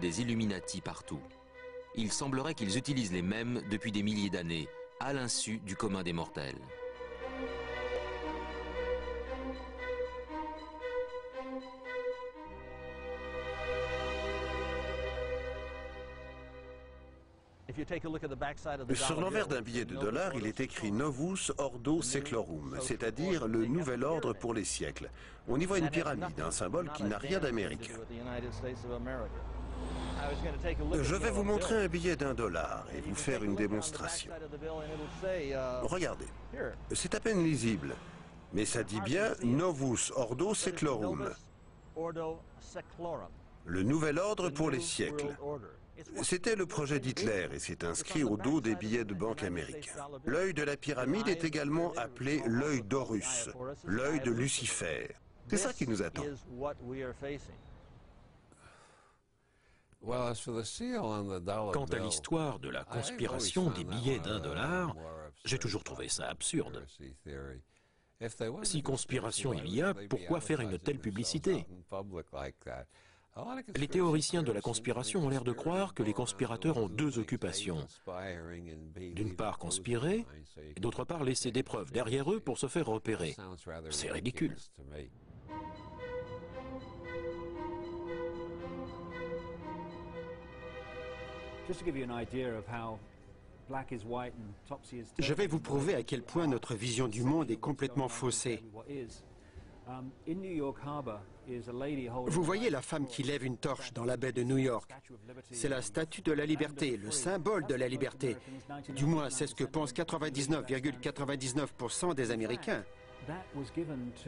des Illuminati partout. Il semblerait qu'ils utilisent les mêmes depuis des milliers d'années, à l'insu du commun des mortels. Sur l'envers d'un billet de $, il est écrit Novus Ordo Seclorum, c'est-à-dire le nouvel ordre pour les siècles. On y voit une pyramide, un symbole qui n'a rien d'américain. Je vais vous montrer un billet d'$1 et vous faire une démonstration. Regardez, c'est à peine lisible, mais ça dit bien Novus Ordo Seclorum, le nouvel ordre pour les siècles. C'était le projet d'Hitler et c'est inscrit au dos des billets de banque américains. L'œil de la pyramide est également appelé l'œil d'Horus, l'œil de Lucifer. C'est ça qui nous attend. Quant à l'histoire de la conspiration des billets d'$, j'ai toujours trouvé ça absurde. Si conspiration il y a, pourquoi faire une telle publicité? Les théoriciens de la conspiration ont l'air de croire que les conspirateurs ont deux occupations. D'une part conspirer, et d'autre part laisser des preuves derrière eux pour se faire repérer. C'est ridicule. Je vais vous prouver à quel point notre vision du monde est complètement faussée. Vous voyez la femme qui lève une torche dans la baie de New York. C'est la statue de la liberté, le symbole de la liberté. Du moins, c'est ce que pensent 99,99% des Américains.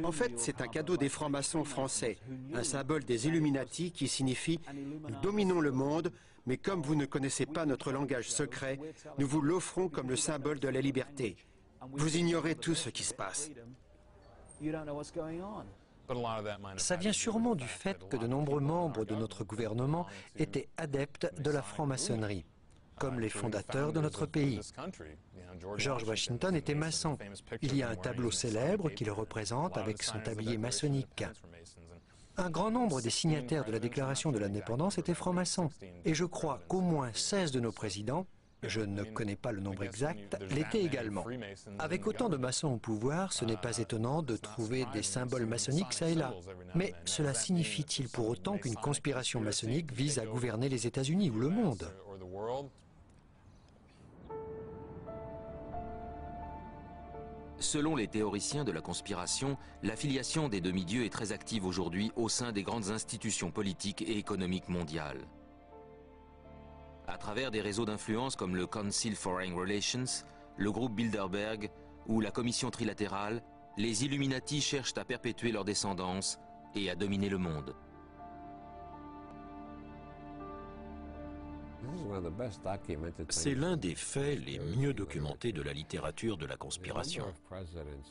En fait, c'est un cadeau des francs-maçons français, un symbole des Illuminati qui signifie « Nous dominons le monde, mais comme vous ne connaissez pas notre langage secret, nous vous l'offrons comme le symbole de la liberté. Vous ignorez tout ce qui se passe. » Ça vient sûrement du fait que de nombreux membres de notre gouvernement étaient adeptes de la franc-maçonnerie, comme les fondateurs de notre pays. George Washington était maçon. Il y a un tableau célèbre qui le représente avec son tablier maçonnique. Un grand nombre des signataires de la Déclaration de l'Indépendance étaient francs-maçons. Et je crois qu'au moins 16 de nos présidents, je ne connais pas le nombre exact, l'étaient également. Avec autant de maçons au pouvoir, ce n'est pas étonnant de trouver des symboles maçonniques ça et là. Mais cela signifie-t-il pour autant qu'une conspiration maçonnique vise à gouverner les États-Unis ou le monde ? Selon les théoriciens de la conspiration, l'affiliation des demi-dieux est très active aujourd'hui au sein des grandes institutions politiques et économiques mondiales. À travers des réseaux d'influence comme le Council Foreign Relations, le groupe Bilderberg ou la Commission trilatérale, les Illuminati cherchent à perpétuer leur descendance et à dominer le monde. C'est l'un des faits les mieux documentés de la littérature de la conspiration.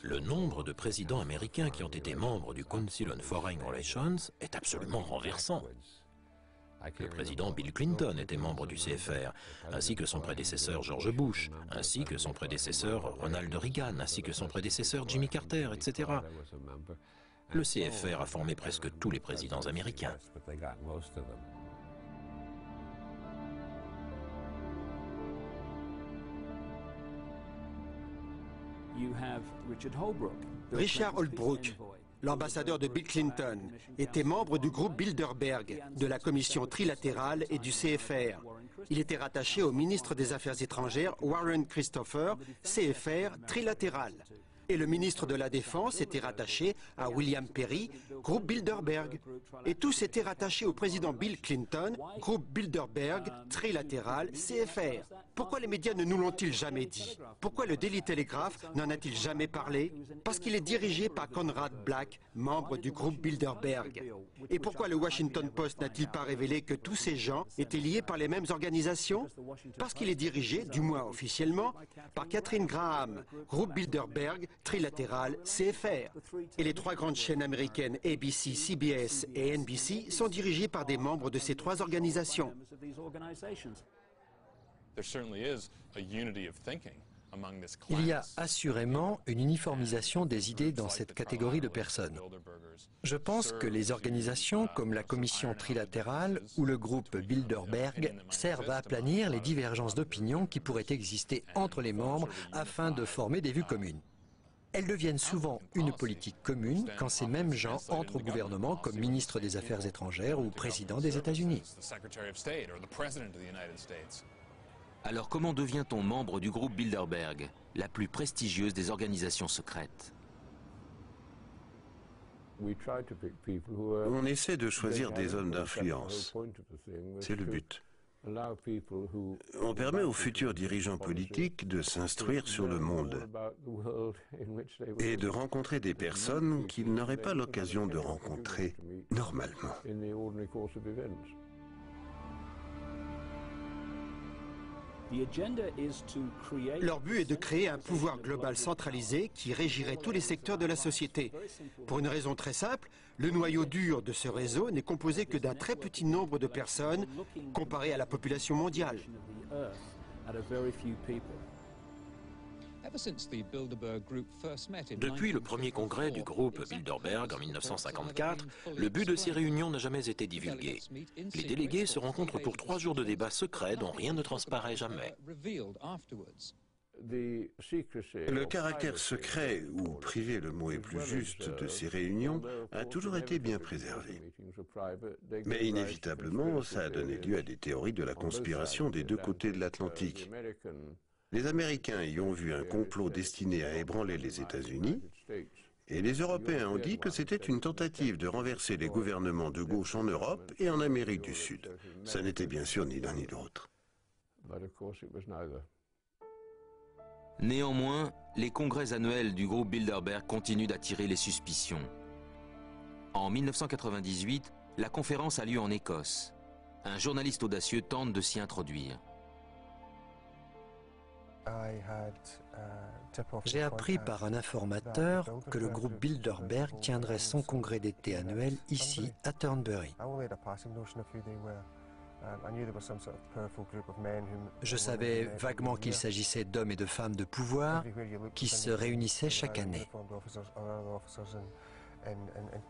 Le nombre de présidents américains qui ont été membres du Council on Foreign Relations est absolument renversant. Le président Bill Clinton était membre du CFR, ainsi que son prédécesseur George Bush, ainsi que son prédécesseur Ronald Reagan, ainsi que son prédécesseur Jimmy Carter, etc. Le CFR a formé presque tous les présidents américains. Richard Holbrooke, l'ambassadeur de Bill Clinton, était membre du groupe Bilderberg, de la commission trilatérale et du CFR. Il était rattaché au ministre des Affaires étrangères Warren Christopher, CFR trilatéral. Et le ministre de la Défense était rattaché à William Perry, groupe Bilderberg. Et tous étaient rattachés au président Bill Clinton, groupe Bilderberg, trilatéral, CFR. Pourquoi les médias ne nous l'ont-ils jamais dit? Pourquoi le Daily Telegraph n'en a-t-il jamais parlé? Parce qu'il est dirigé par Conrad Black, membre du groupe Bilderberg. Et pourquoi le Washington Post n'a-t-il pas révélé que tous ces gens étaient liés par les mêmes organisations? Parce qu'il est dirigé, du moins officiellement, par Catherine Graham, groupe Bilderberg, trilatéral, CFR. Et les trois grandes chaînes américaines ABC, CBS et NBC sont dirigées par des membres de ces trois organisations. Il y a assurément une uniformisation des idées dans cette catégorie de personnes. Je pense que les organisations comme la Commission trilatérale ou le groupe Bilderberg servent à aplanir les divergences d'opinion qui pourraient exister entre les membres afin de former des vues communes. Elles deviennent souvent une politique commune quand ces mêmes gens entrent au gouvernement comme ministre des Affaires étrangères ou président des États-Unis. Alors comment devient-on membre du groupe Bilderberg, la plus prestigieuse des organisations secrètes? On essaie de choisir des hommes d'influence. C'est le but. On permet aux futurs dirigeants politiques de s'instruire sur le monde et de rencontrer des personnes qu'ils n'auraient pas l'occasion de rencontrer normalement. Leur but est de créer un pouvoir global centralisé qui régirait tous les secteurs de la société. Pour une raison très simple, le noyau dur de ce réseau n'est composé que d'un très petit nombre de personnes comparé à la population mondiale. Depuis le premier congrès du groupe Bilderberg en 1954, le but de ces réunions n'a jamais été divulgué. Les délégués se rencontrent pour 3 jours de débats secrets dont rien ne transparaît jamais. Le caractère secret, ou privé le mot est plus juste, de ces réunions a toujours été bien préservé. Mais inévitablement, ça a donné lieu à des théories de la conspiration des deux côtés de l'Atlantique. Les Américains y ont vu un complot destiné à ébranler les États-Unis, et les Européens ont dit que c'était une tentative de renverser les gouvernements de gauche en Europe et en Amérique du Sud. Ça n'était bien sûr ni l'un ni l'autre. Néanmoins, les congrès annuels du groupe Bilderberg continuent d'attirer les suspicions. En 1998, la conférence a lieu en Écosse. Un journaliste audacieux tente de s'y introduire. J'ai appris par un informateur que le groupe Bilderberg tiendrait son congrès d'été annuel ici, à Turnberry. Je savais vaguement qu'il s'agissait d'hommes et de femmes de pouvoir qui se réunissaient chaque année.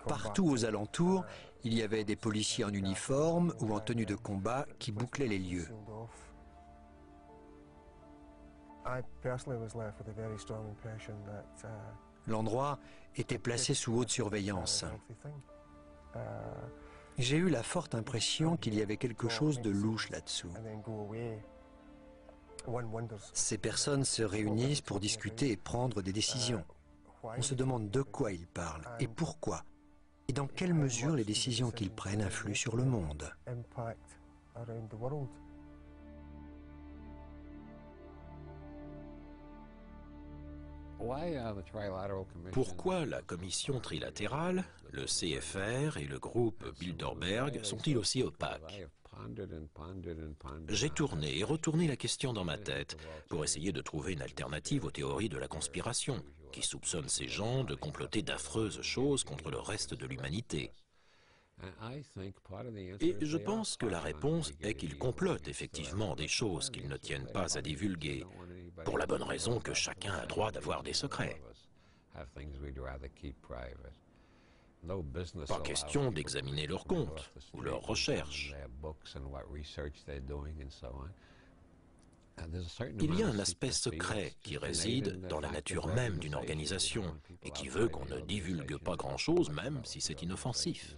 Partout aux alentours, il y avait des policiers en uniforme ou en tenue de combat qui bouclaient les lieux. L'endroit était placé sous haute surveillance. J'ai eu la forte impression qu'il y avait quelque chose de louche là-dessous. Ces personnes se réunissent pour discuter et prendre des décisions. On se demande de quoi ils parlent et pourquoi, et dans quelle mesure les décisions qu'ils prennent influent sur le monde. Pourquoi la commission trilatérale, le CFR et le groupe Bilderberg sont-ils aussi opaques? J'ai tourné et retourné la question dans ma tête pour essayer de trouver une alternative aux théories de la conspiration qui soupçonnent ces gens de comploter d'affreuses choses contre le reste de l'humanité. Et je pense que la réponse est qu'ils complotent effectivement des choses qu'ils ne tiennent pas à divulguer, pour la bonne raison que chacun a droit d'avoir des secrets. Pas question d'examiner leurs comptes ou leurs recherches. Il y a un aspect secret qui réside dans la nature même d'une organisation et qui veut qu'on ne divulgue pas grand-chose, même si c'est inoffensif.